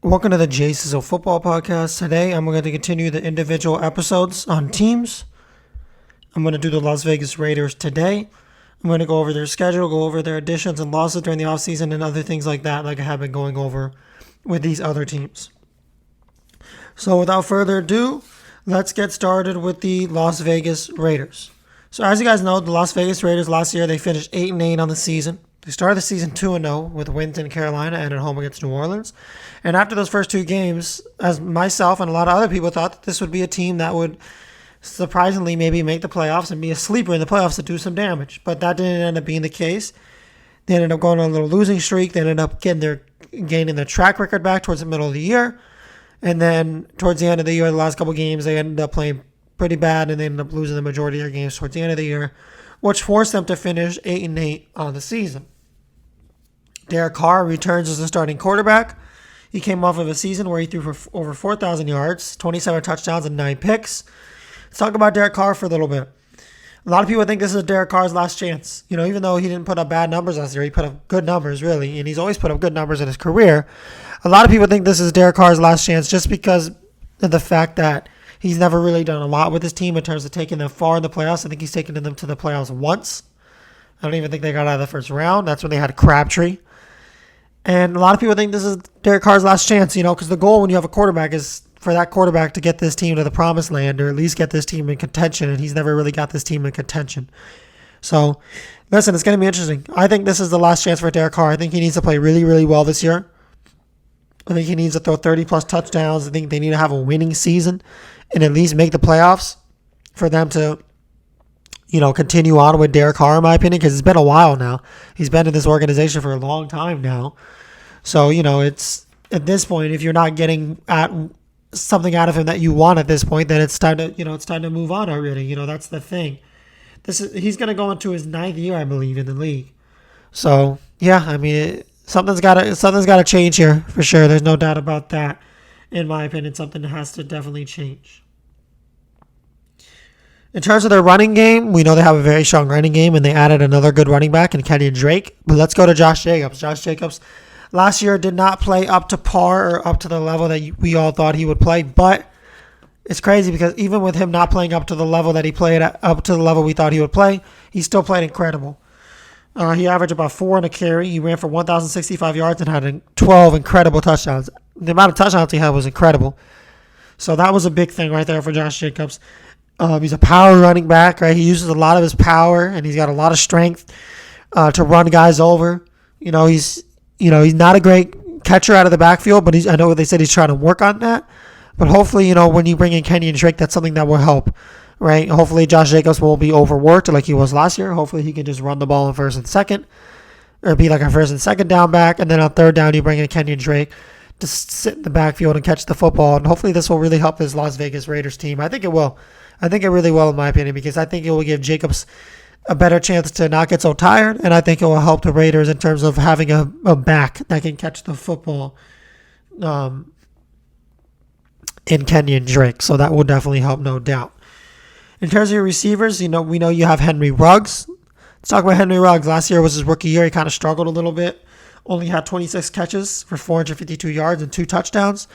Welcome to the Jay Sizzle Football Podcast. Today, I'm going to continue the individual episodes on teams. I'm going to do the Las Vegas Raiders today. I'm going to go over their schedule, go over their additions and losses during the offseason, and other things like that, like I have been going over with these other teams. So, without further ado, let's get started with the Las Vegas Raiders. So, as you guys know, the Las Vegas Raiders last year, they finished 8-8 on the season. They started the season 2-0 with wins in Carolina and at home against New Orleans. And after those first two games, as myself and a lot of other people thought that this would be a team that would surprisingly maybe make the playoffs and be a sleeper in the playoffs to do some damage. But that didn't end up being the case. They ended up going on a little losing streak. They ended up gaining their track record back towards the middle of the year. And then towards the end of the year, the last couple games, they ended up playing pretty bad, and they ended up losing the majority of their games towards the end of the year, which forced them to finish 8-8 on the season. Derek Carr returns as the starting quarterback. He came off of a season where he threw for over 4,000 yards, 27 touchdowns, and 9 picks. Let's talk about Derek Carr for a little bit. A lot of people think this is Derek Carr's last chance. You know, even though he didn't put up bad numbers last year, he put up good numbers, really, and he's always put up good numbers in his career. A lot of people think this is Derek Carr's last chance just because of the fact that he's never really done a lot with his team in terms of taking them far in the playoffs. I think he's taken them to the playoffs once. I don't even think they got out of the first round. That's when they had Crabtree. And a lot of people think this is Derek Carr's last chance, you know, because the goal when you have a quarterback is for that quarterback to get this team to the promised land or at least get this team in contention, and he's never really got this team in contention. So, listen, it's going to be interesting. I think this is the last chance for Derek Carr. I think he needs to play really, really well this year. I think he needs to throw 30-plus touchdowns. I think they need to have a winning season and at least make the playoffs for them to, you know, continue on with Derek Carr, in my opinion, because it's been a while now. He's been in this organization for a long time now. So, you know, it's at this point, if you're not getting at something out of him that you want at this point, then it's time to move on already. You know, that's the thing. He's going to go into his 9th year, I believe, in the league. So, yeah, I mean, something's got to change here for sure. There's no doubt about that. In my opinion, something has to definitely change. In terms of their running game, we know they have a very strong running game, and they added another good running back in Kenyon Drake. But let's go to Josh Jacobs. Josh Jacobs last year did not play up to par or up to the level that we all thought he would play. But it's crazy because even with him not playing up to the level that he played at, up to the level we thought he would play, he still played incredible. He averaged about 4 on a carry. He ran for 1,065 yards and had 12 incredible touchdowns. The amount of touchdowns he had was incredible. So that was a big thing right there for Josh Jacobs. He's a power running back, right? He uses a lot of his power, and he's got a lot of strength to run guys over. He's not a great catcher out of the backfield, but I know they said he's trying to work on that. But hopefully, when you bring in Kenyon Drake, that's something that will help, right? Hopefully, Josh Jacobs won't be overworked like he was last year. Hopefully, he can just run the ball on first and second, or be like a first and second down back, and then on third down, you bring in Kenyon Drake to sit in the backfield and catch the football. And hopefully, this will really help this Las Vegas Raiders team. I think it will. I think it really will, in my opinion, because I think it will give Jacobs a better chance to not get so tired, and I think it will help the Raiders in terms of having a back that can catch the football in Kenyon Drake. So that will definitely help, no doubt. In terms of your receivers, we know you have Henry Ruggs. Let's talk about Henry Ruggs. Last year was his rookie year. He kind of struggled a little bit. Only had 26 catches for 452 yards and 2 touchdowns.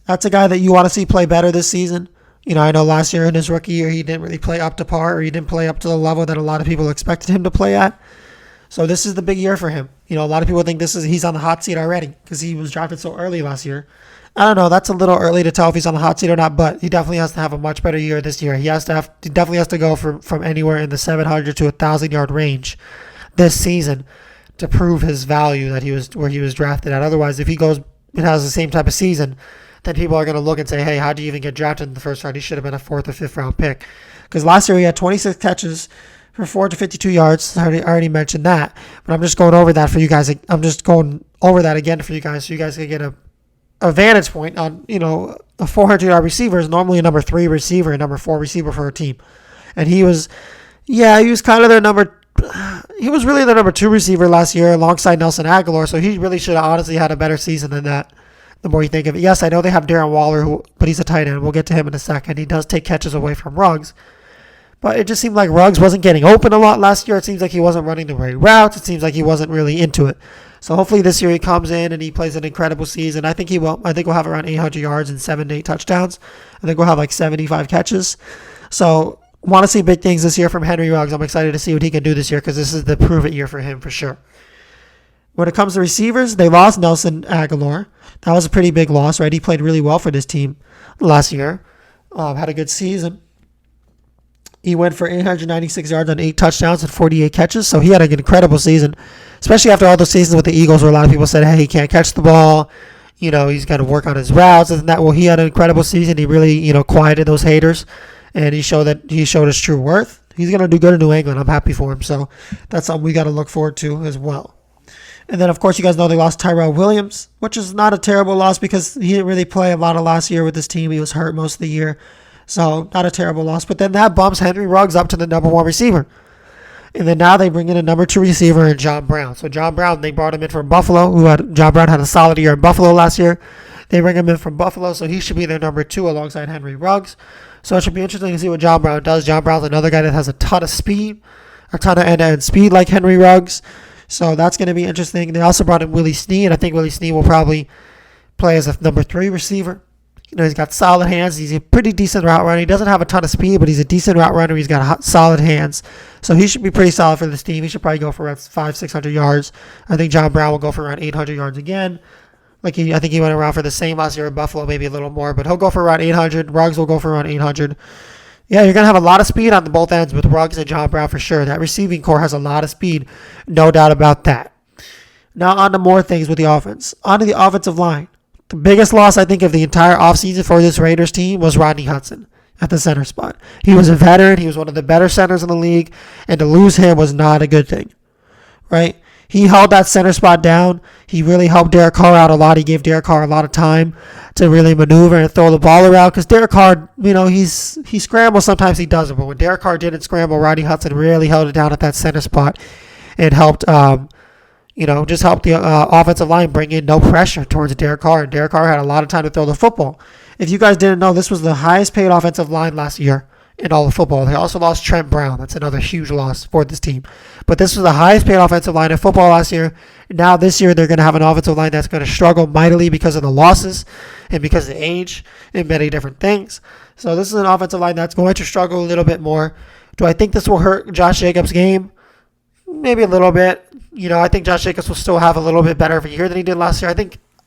That's a guy that you want to see play better this season. I know last year in his rookie year, he didn't really play up to par, or he didn't play up to the level that a lot of people expected him to play at. So this is the big year for him. A lot of people think he's on the hot seat already because he was drafted so early last year. I don't know. That's a little early to tell if he's on the hot seat or not, but he definitely has to have a much better year this year. He definitely has to go from anywhere in the 700 to 1,000 yard range this season to prove his value that where he was drafted at. Otherwise, if he goes and has the same type of season, then people are going to look and say, hey, how do you even get drafted in the first round? He should have been a 4th or 5th round pick. Because last year he had 26 catches for 452 yards. I already mentioned that. But I'm just going over that for you guys. I'm just going over that again for you guys so you guys can get a vantage point on, a 400-yard receiver is normally a number 3 receiver and number 4 receiver for a team. And he was kind of he was really the number 2 receiver last year alongside Nelson Aguilar. So he really should have honestly had a better season than that. The more you think of it. Yes, I know they have Darren Waller, but he's a tight end. We'll get to him in a second. He does take catches away from Ruggs. But it just seemed like Ruggs wasn't getting open a lot last year. It seems like he wasn't running the right routes. It seems like he wasn't really into it. So hopefully this year he comes in and he plays an incredible season. I think he will. I think we'll have around 800 yards and 7 to 8 touchdowns. I think we'll have like 75 catches. So want to see big things this year from Henry Ruggs. I'm excited to see what he can do this year because this is the prove-it year for him for sure. When it comes to receivers, they lost Nelson Aguilar. That was a pretty big loss, right? He played really well for this team last year. Had a good season. He went for 896 yards on 8 touchdowns and 48 catches. So he had an incredible season, especially after all those seasons with the Eagles where a lot of people said, hey, he can't catch the ball. He's got to work on his routes and that. Well, he had an incredible season. He really, quieted those haters, and he showed his true worth. He's going to do good in New England. I'm happy for him. So that's something we got to look forward to as well. And then, of course, you guys know they lost Tyrell Williams, which is not a terrible loss because he didn't really play a lot of last year with this team. He was hurt most of the year. So not a terrible loss. But then that bumps Henry Ruggs up to the number 1 receiver. And then now they bring in a number 2 receiver in John Brown. So John Brown, they brought him in from Buffalo. John Brown had a solid year in Buffalo last year. They bring him in from Buffalo, so he should be their number 2 alongside Henry Ruggs. So it should be interesting to see what John Brown does. John Brown's another guy that has a ton of speed, a ton of end-to-end speed like Henry Ruggs. So that's going to be interesting. They also brought in Willie Snead. I think Willie Snead will probably play as a number 3 receiver. He's got solid hands. He's a pretty decent route runner. He doesn't have a ton of speed, but he's a decent route runner. He's got solid hands. So he should be pretty solid for this team. He should probably go for around 500-600 yards. I think John Brown will go for around 800 yards again. I think he went around for the same last year in Buffalo, maybe a little more, but he'll go for around 800. Ruggs will go for around 800. Yeah, you're going to have a lot of speed on the both ends with Ruggs and John Brown for sure. That receiving core has a lot of speed, no doubt about that. Now on to more things with the offense. On to the offensive line. The biggest loss, I think, of the entire offseason for this Raiders team was Rodney Hudson at the center spot. He was a veteran. He was one of the better centers in the league, and to lose him was not a good thing, right? He held that center spot down. He really helped Derek Carr out a lot. He gave Derek Carr a lot of time to really maneuver and throw the ball around because Derek Carr, he scrambles. Sometimes he doesn't. But when Derek Carr didn't scramble, Rodney Hudson really held it down at that center spot and helped, just helped the offensive line bring in no pressure towards Derek Carr. And Derek Carr had a lot of time to throw the football. If you guys didn't know, this was the highest paid offensive line last year in all of football. They also lost Trent Brown. That's another huge loss for this team. But this was the highest paid offensive line in football last year. Now this year they're going to have an offensive line that's going to struggle mightily because of the losses and because of the age and many different things. So this is an offensive line that's going to struggle a little bit more. Do I think this will hurt Josh Jacobs' game? Maybe a little bit. I think Josh Jacobs will still have a little bit better of a year than he did last year. I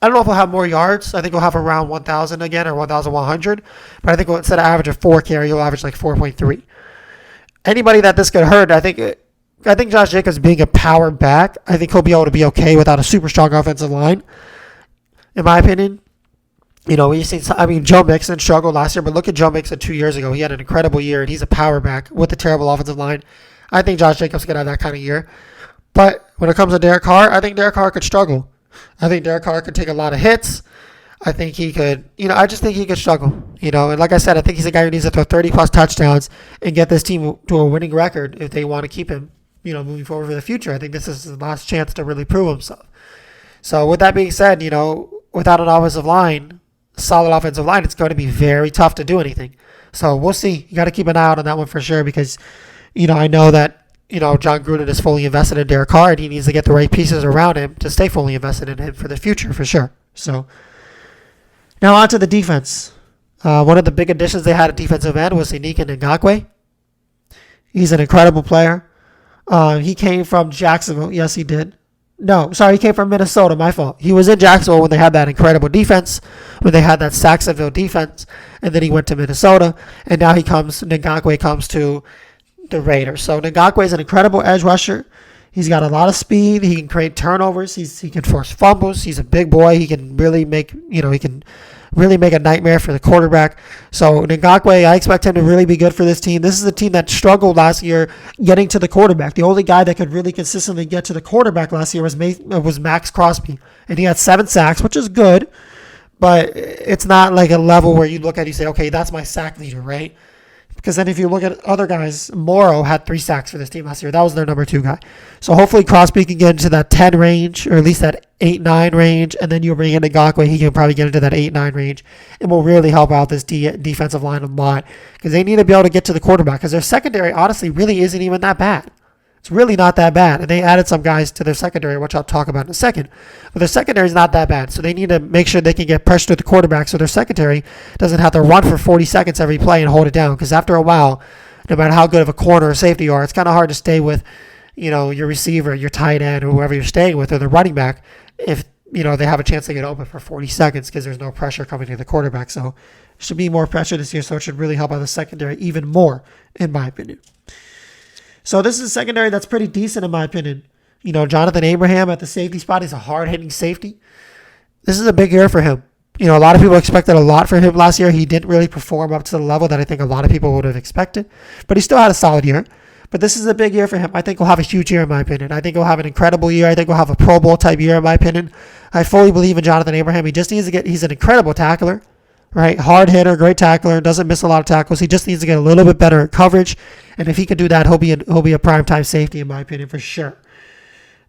don't know if he'll have more yards. I think he'll have around 1,000 again or 1,100. But I think instead of average of 4 carry, he'll average like 4.3. Anybody that this could hurt, I think Josh Jacobs being a power back, I think he'll be able to be okay without a super strong offensive line. In my opinion, we've seen. Joe Mixon struggled last year, but look at Joe Mixon 2 years ago. He had an incredible year, and he's a power back with a terrible offensive line. I think Josh Jacobs could have that kind of year. But when it comes to Derek Carr, I think Derek Carr could struggle. I think Derek Carr could take a lot of hits. I think he could, I just think he could struggle, and like I said, I think he's a guy who needs to throw 30-plus touchdowns and get this team to a winning record if they want to keep him, moving forward for the future. I think this is his last chance to really prove himself. So with that being said, without an offensive line, solid offensive line, it's going to be very tough to do anything. So we'll see. You got to keep an eye out on that one for sure because, I know that, John Gruden is fully invested in Derek Carr, and he needs to get the right pieces around him to stay fully invested in him for the future, for sure. So, now on to the defense. One of the big additions they had at defensive end was Yannick Ngakoue. He's an incredible player. He came from Jacksonville. Yes, he did. No, sorry, he came from Minnesota. My fault. He was in Jacksonville when they had that incredible defense, when they had that Saxonville defense, and then he went to Minnesota, and now Ngakoue comes to the Raiders. So Ngakoue is an incredible edge rusher. He's got a lot of speed. He can create turnovers. He can force fumbles. He's a big boy. He can really make a nightmare for the quarterback. So Ngakoue, I expect him to really be good for this team. This is a team that struggled last year getting to the quarterback. The only guy that could really consistently get to the quarterback last year was Max Crosby, and he had 7 sacks, which is good, but it's not like a level where you look at it and you say, okay, that's my sack leader, right? Because then if you look at other guys, Morrow had 3 sacks for this team last year. That was their number 2 guy. So hopefully Crosby can get into that 10 range, or at least that 8-9 range, and then you bring in Ngakoue. He can probably get into that 8-9 range. It will really help out this defensive line a lot because they need to be able to get to the quarterback because their secondary, honestly, really isn't even that bad. It's really not that bad. And they added some guys to their secondary, which I'll talk about in a second. But their secondary is not that bad. So they need to make sure they can get pressure to the quarterback so their secondary doesn't have to run for 40 seconds every play and hold it down. Because after a while, no matter how good of a corner or safety you are, it's kind of hard to stay with, your receiver, your tight end, or whoever you're staying with, or the running back, if, they have a chance to get open for 40 seconds because there's no pressure coming to the quarterback. So there should be more pressure this year, so it should really help out the secondary even more, in my opinion. So this is a secondary that's pretty decent in my opinion. Jonathan Abraham at the safety spot is a hard-hitting safety. This is a big year for him. A lot of people expected a lot for him last year. He didn't really perform up to the level that I think a lot of people would have expected. But he still had a solid year. But this is a big year for him. I think he'll have a huge year in my opinion. I think he'll have an incredible year. I think he'll have a Pro Bowl type year in my opinion. I fully believe in Jonathan Abraham. He just needs to he's an incredible tackler. Right, hard hitter, great tackler, doesn't miss a lot of tackles. He just needs to get a little bit better at coverage, and if he can do that, he'll be a primetime safety in my opinion for sure.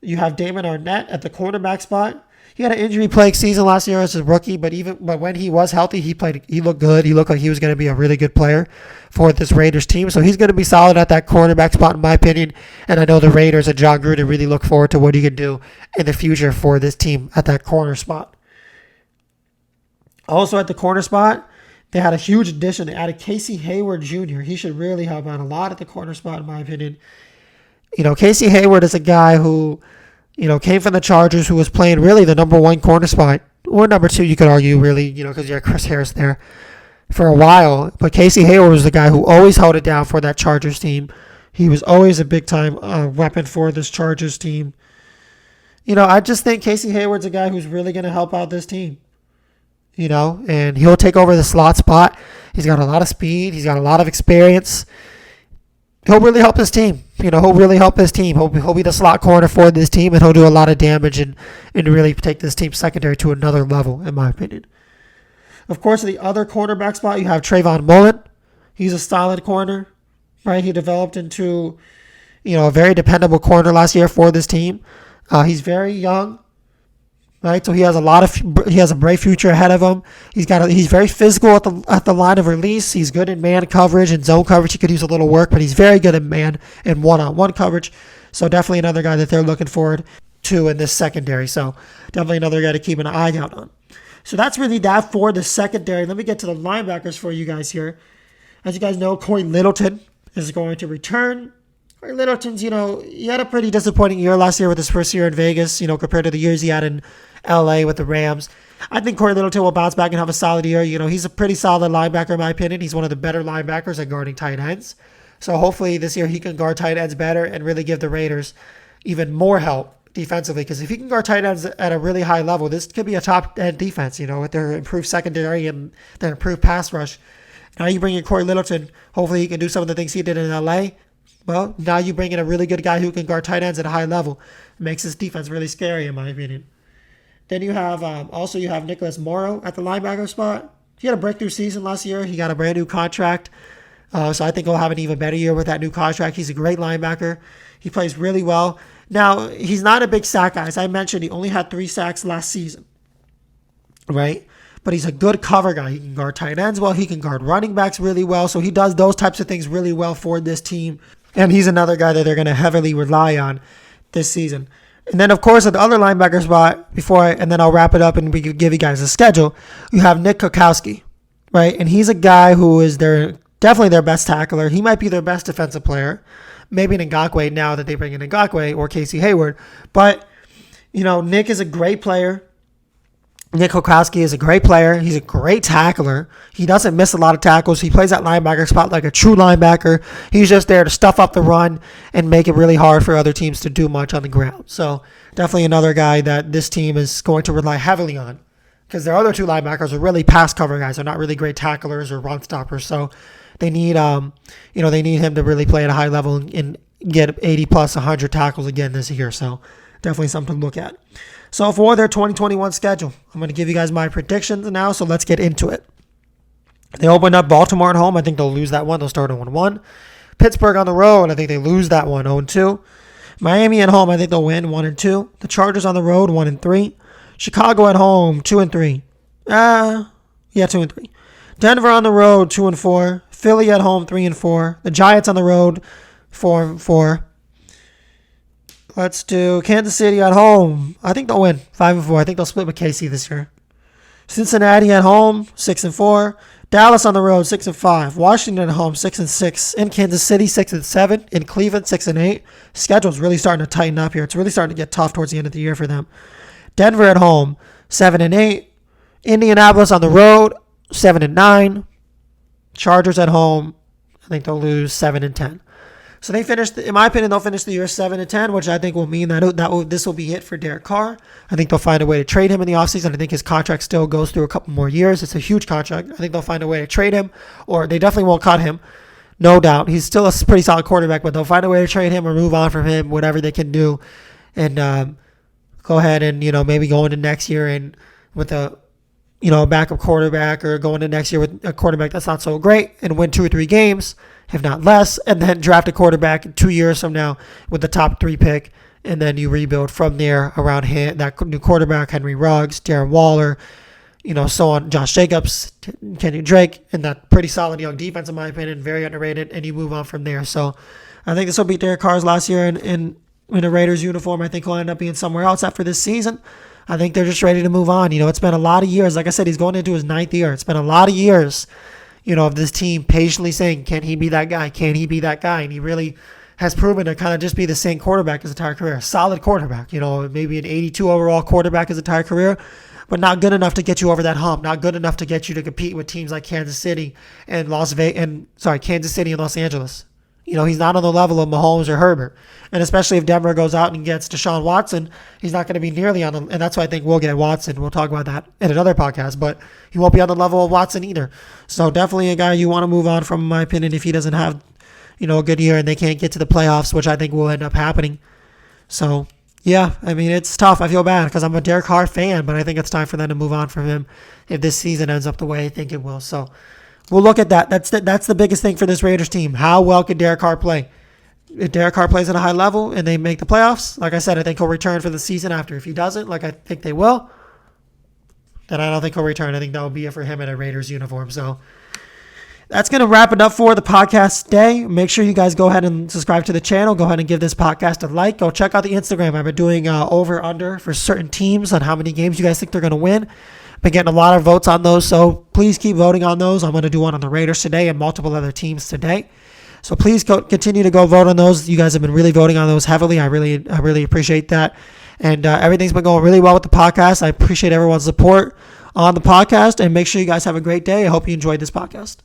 You have Damon Arnett at the cornerback spot. He had an injury-plagued season last year as a rookie, but when he was healthy, he looked good. He looked like he was going to be a really good player for this Raiders team. So he's going to be solid at that cornerback spot in my opinion. And I know the Raiders and John Gruden really look forward to what he can do in the future for this team at that corner spot. Also at the corner spot, they had a huge addition. They added Casey Hayward Jr. He should really help out a lot at the corner spot, in my opinion. Casey Hayward is a guy who, came from the Chargers, who was playing really the number one corner spot, or number two, you could argue, really, because you had Chris Harris there for a while. But Casey Hayward was the guy who always held it down for that Chargers team. He was always a big-time weapon for this Chargers team. I just think Casey Hayward's a guy who's really going to help out this team. And he'll take over the slot spot. He's got a lot of speed. He's got a lot of experience. He'll really help his team. He'll really help his team. He'll be the slot corner for this team, and he'll do a lot of damage and really take this team secondary to another level, in my opinion. Of course, the other cornerback spot, you have Trayvon Mullen. He's a solid corner, right? He developed into, a very dependable corner last year for this team. He's very young. Right, so he has a bright future ahead of him. He's very physical at the line of release. He's good in man coverage and zone coverage. He could use a little work, but he's very good in man and one-on-one coverage. So definitely another guy that they're looking forward to in this secondary. So definitely another guy to keep an eye out on. So that's really that for the secondary. Let me get to the linebackers for you guys here. As you guys know, Corey Littleton is going to return. Corey Littleton's, he had a pretty disappointing year last year with his first year in Vegas, compared to the years he had in LA with the Rams. I think Corey Littleton will bounce back and have a solid year. He's a pretty solid linebacker in my opinion. He's one of the better linebackers at guarding tight ends. So hopefully this year he can guard tight ends better and really give the Raiders even more help defensively. Because if he can guard tight ends at a really high level, this could be a top end defense, with their improved secondary and their improved pass rush. Now you bring in Corey Littleton. Hopefully he can do some of the things he did in LA. Well, now you bring in a really good guy who can guard tight ends at a high level. It makes this defense really scary in my opinion. Then you have you have Nicholas Morrow at the linebacker spot. He had a breakthrough season last year. He got a brand new contract. So I think he'll have an even better year with that new contract. He's a great linebacker. He plays really well. Now, he's not a big sack guy. As I mentioned, he only had 3 sacks last season. Right? But he's a good cover guy. He can guard tight ends well. He can guard running backs really well. So he does those types of things really well for this team. And he's another guy that they're going to heavily rely on this season. And then, of course, at the other linebacker spot, and then I'll wrap it up and we can give you guys a schedule, you have Nick Kwiatkowski, right? And he's a guy who is definitely their best tackler. He might be their best defensive player. Maybe in Ngakoue now that they bring in Ngakoue or Casey Hayward. But, Nick is a great player. Nick Kwiatkowski is a great player. He's a great tackler. He doesn't miss a lot of tackles. He plays that linebacker spot like a true linebacker. He's just there to stuff up the run and make it really hard for other teams to do much on the ground. So definitely another guy that this team is going to rely heavily on because their other 2 linebackers are really pass cover guys. They're not really great tacklers or run stoppers. So they need, they need him to really play at a high level and get 80 plus 100 tackles again this year. So definitely something to look at. So for their 2021 schedule, I'm going to give you guys my predictions now, so let's get into it. They open up Baltimore at home. I think they'll lose that one. They'll start 1-1. Pittsburgh on the road. I think they lose that one 0-2. Miami at home. I think they'll win 1-2. The Chargers on the road 1-3. Chicago at home 2-3. 2-3. Denver on the road 2-4. Philly at home 3-4. The Giants on the road 4-4. Let's do Kansas City at home. I think they'll win 5-4. I think they'll split with KC this year. Cincinnati at home 6-4. Dallas on the road 6-5. Washington at home 6-6. In Kansas City 6-7. In Cleveland 6-8. Schedule's really starting to tighten up here. It's really starting to get tough towards the end of the year for them. Denver at home 7-8. Indianapolis on the road 7-9. Chargers at home, I think they'll lose 7-10. So they finished, in my opinion, they'll finish the year 7-10, which I think will mean that this will be it for Derek Carr. I think they'll find a way to trade him in the offseason. I think his contract still goes through a couple more years. It's a huge contract. I think they'll find a way to trade him, or they definitely won't cut him. No doubt. He's still a pretty solid quarterback, but they'll find a way to trade him or move on from him, whatever they can do, and go ahead and, maybe go into next year and with a backup quarterback, or go into next year with a quarterback that's not so great and win 2 or 3 games, if not less, and then draft a quarterback 2 years from now with the top 3 pick, and then you rebuild from there around him, that new quarterback, Henry Ruggs, Darren Waller, so on, Josh Jacobs, Kenny Drake, and that pretty solid young defense, in my opinion, very underrated, and you move on from there. So I think this will be Derek Carr's last year in a Raiders uniform. I think he'll end up being somewhere else after this season. I think they're just ready to move on. It's been a lot of years. Like I said, he's going into his 9th year. It's been a lot of years, of this team patiently saying, can he be that guy? Can he be that guy? And he really has proven to kind of just be the same quarterback his entire career. A solid quarterback, maybe an 82 overall quarterback his entire career, but not good enough to get you over that hump. Not good enough to get you to compete with teams like Kansas City and Kansas City and Los Angeles. He's not on the level of Mahomes or Herbert. And especially if Denver goes out and gets Deshaun Watson, he's not going to be nearly on them. And that's why I think we'll get Watson. We'll talk about that in another podcast. But he won't be on the level of Watson either. So definitely a guy you want to move on from, in my opinion, if he doesn't have, a good year and they can't get to the playoffs, which I think will end up happening. So, yeah, it's tough. I feel bad because I'm a Derek Carr fan, but I think it's time for them to move on from him if this season ends up the way I think it will. So we'll look at that. That's the biggest thing for this Raiders team. How well can Derek Carr play? If Derek Carr plays at a high level and they make the playoffs, like I said, I think he'll return for the season after. If he doesn't, like I think they will, then I don't think he'll return. I think that will be it for him in a Raiders uniform. So that's going to wrap it up for the podcast today. Make sure you guys go ahead and subscribe to the channel. Go ahead and give this podcast a like. Go check out the Instagram. I've been doing over-under for certain teams on how many games you guys think they're going to win. Been getting a lot of votes on those, so please keep voting on those. I'm going to do one on the Raiders today and multiple other teams today. So please continue to go vote on those. You guys have been really voting on those heavily. I really appreciate that. And everything's been going really well with the podcast. I appreciate everyone's support on the podcast, and make sure you guys have a great day. I hope you enjoyed this podcast.